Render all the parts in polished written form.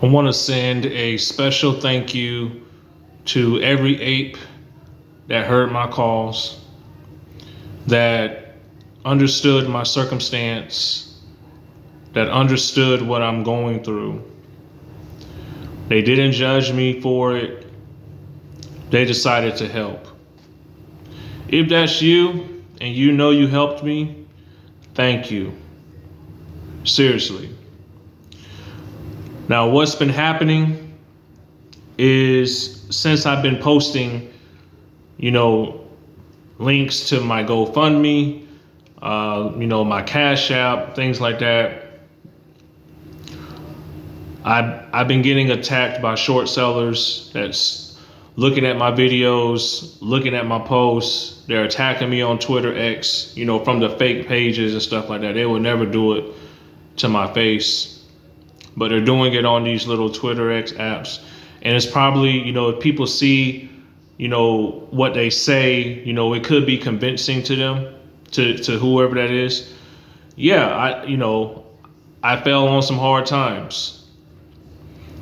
I want to send a special thank you to every ape that heard my calls, that understood my circumstance, that understood what I'm going through. They didn't judge me for it. They decided to help. If that's you and you know you helped me, thank you. Seriously. Now, what's been happening is since I've been posting, links to my GoFundMe, my Cash App, things like that, I've been getting attacked by short sellers that's looking at my videos, looking at my posts. They're attacking me on Twitter X, from the fake pages and stuff like that. They would never do it to my face, but they're doing it on these little Twitter X apps. And it's probably, if people see, what they say, it could be convincing to them, to whoever that is. Yeah, I fell on some hard times.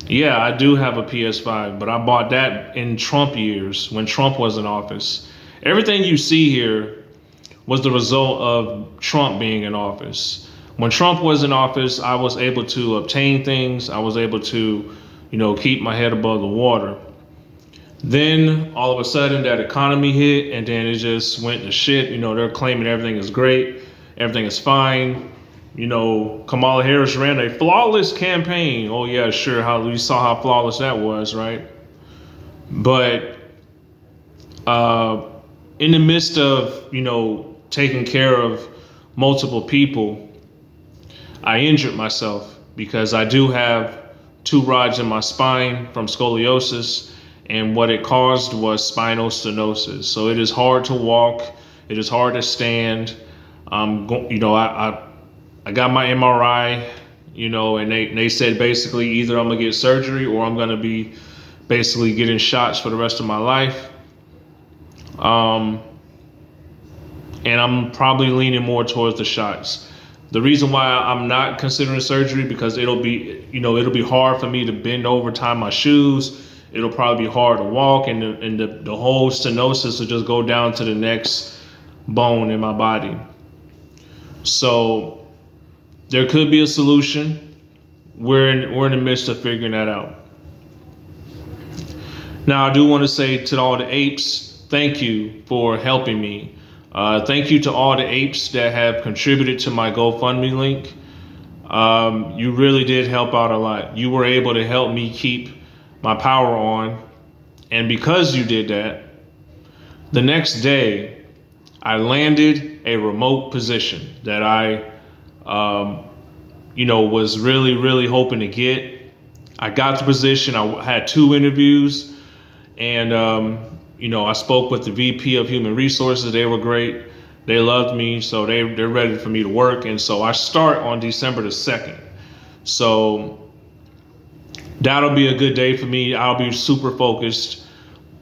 Yeah, I do have a PS5, but I bought that in Trump years when Trump was in office. Everything you see here was the result of Trump being in office. When Trump was in office, I was able to obtain things. I was able to, keep my head above the water. Then all of a sudden that economy hit, and then it just went to shit. They're claiming everything is great, everything is fine. Kamala Harris ran a flawless campaign. Oh yeah, sure. We saw how flawless that was, right? But in the midst of, taking care of multiple people, I injured myself because I do have 2 rods in my spine from scoliosis, and what it caused was spinal stenosis. So it is hard to walk. It is hard to stand. I got my MRI, and they said basically either I'm gonna get surgery or I'm gonna be basically getting shots for the rest of my life. And I'm probably leaning more towards the shots. The reason why I'm not considering surgery, because it'll be hard for me to bend over, tie my shoes. It'll probably be hard to walk, and the whole stenosis will just go down to the next bone in my body. So there could be a solution. We're in the midst of figuring that out. Now, I do want to say to all the apes, thank you for helping me. Thank you to all the apes that have contributed to my GoFundMe link. You really did help out a lot. You were able to help me keep my power on. And because you did that, the next day I landed a remote position that I was really, really hoping to get. I got the position. I had 2 interviews, and I spoke with the VP of Human Resources. They were great. They loved me, so they're ready for me to work. And so I start on December the 2nd. So that'll be a good day for me. I'll be super focused,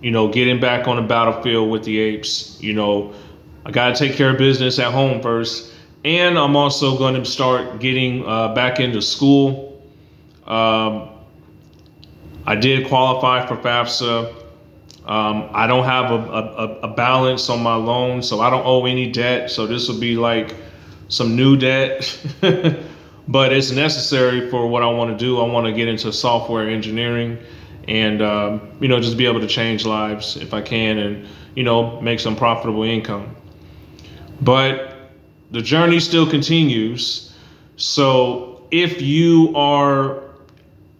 getting back on the battlefield with the apes. I got to take care of business at home first. And I'm also going to start getting back into school. I did qualify for FAFSA. I don't have a balance on my loan, so I don't owe any debt. So this will be like some new debt, but it's necessary for what I want to do. I want to get into software engineering and, just be able to change lives if I can, and, make some profitable income. But the journey still continues. So if you are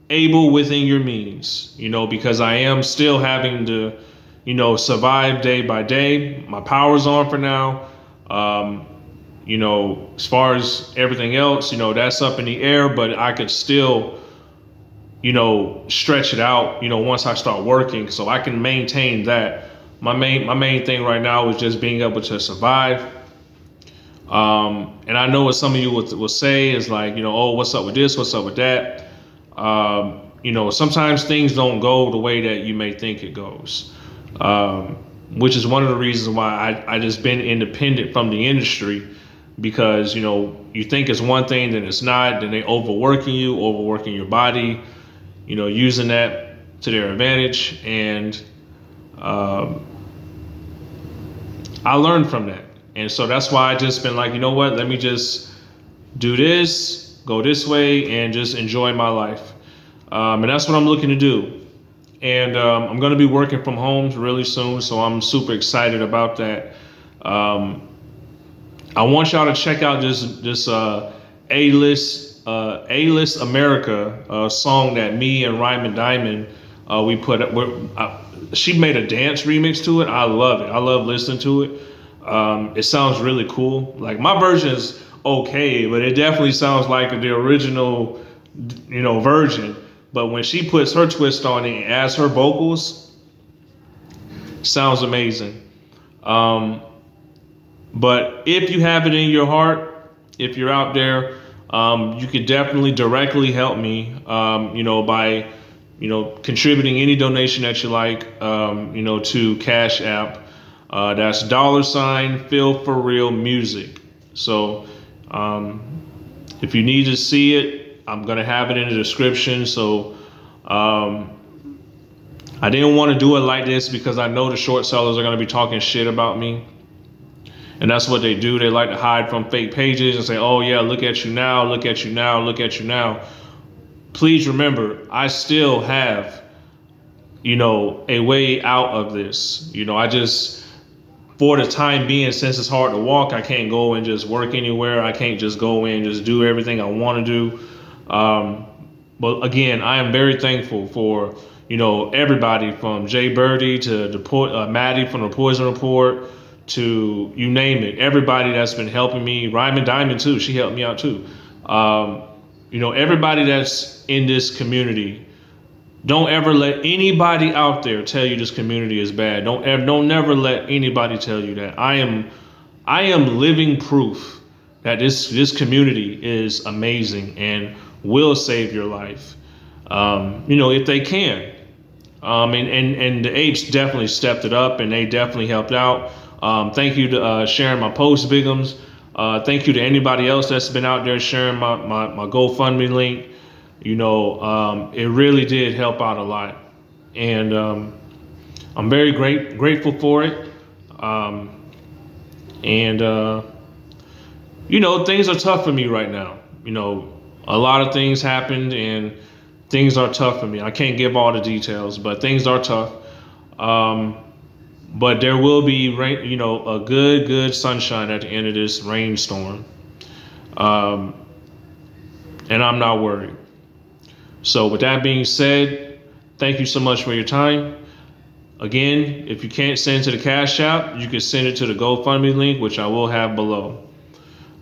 able within your means, because I am still having to, survive day by day. My power's on for now. As far as everything else, that's up in the air, but I could still, stretch it out, once I start working, so I can maintain that. My main thing right now is just being able to survive. And I know what some of you will say is like, oh, what's up with this? What's up with that? Sometimes things don't go the way that you may think it goes, which is one of the reasons why I just been independent from the industry, because, you think it's one thing, then it's not, then they overworking your body, using that to their advantage. And I learned from that. And so that's why I just been like, you know what, let me just do this, go this way, and just enjoy my life. And that's what I'm looking to do. And I'm going to be working from home really soon, so I'm super excited about that. I want y'all to check out this A-List America song that me and Ryman Diamond we put up. She made a dance remix to it. I love it. I love listening to it. It sounds really cool. Like, my version is okay, but it definitely sounds like the original, version. But when she puts her twist on it and adds her vocals, sounds amazing. But if you have it in your heart, if you're out there, you could definitely directly help me, by, contributing any donation that you like, to Cash App. That's $Feel For Real Music. So if you need to see it, I'm going to have it in the description. So I didn't want to do it like this because I know the short sellers are going to be talking shit about me. And that's what they do. They like to hide from fake pages and say, oh, yeah, look at you now, look at you now, look at you now. Please remember, I still have, a way out of this. I just, for the time being, since it's hard to walk, I can't go and just work anywhere. I can't just go in and just do everything I want to do. But again, I am very thankful for, everybody from Jay Birdie to Maddie from the Poison Report to you name it. Everybody that's been helping me. Ryman Diamond too. She helped me out too. Everybody that's in this community. Don't ever let anybody out there tell you this community is bad. Don't never let anybody tell you that. I am living proof that this community is amazing and will save your life. If they can. And the Apes definitely stepped it up and they definitely helped out. Thank you to sharing my post, Bigums. Thank you to anybody else that's been out there sharing my GoFundMe link. It really did help out a lot. And I'm very grateful for it. Things are tough for me right now. A lot of things happened and things are tough for me. I can't give all the details, but things are tough. But there will be rain, a good sunshine at the end of this rainstorm. And I'm not worried. So with that being said, thank you so much for your time. Again, if you can't send to the Cash App, you can send it to the GoFundMe link, which I will have below.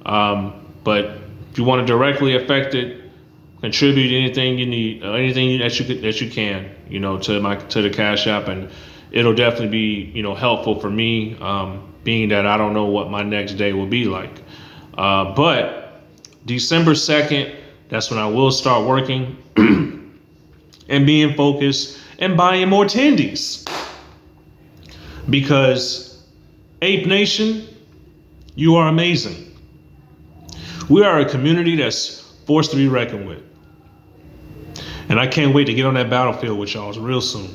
But if you want to directly affect it, contribute anything you need, anything that you can, to the Cash App, and it'll definitely be, helpful for me, being that I don't know what my next day will be like. But December 2nd, that's when I will start working and being focused and buying more tendies. Because Ape Nation, you are amazing. We are a community that's forced to be reckoned with. And I can't wait to get on that battlefield with y'all real soon.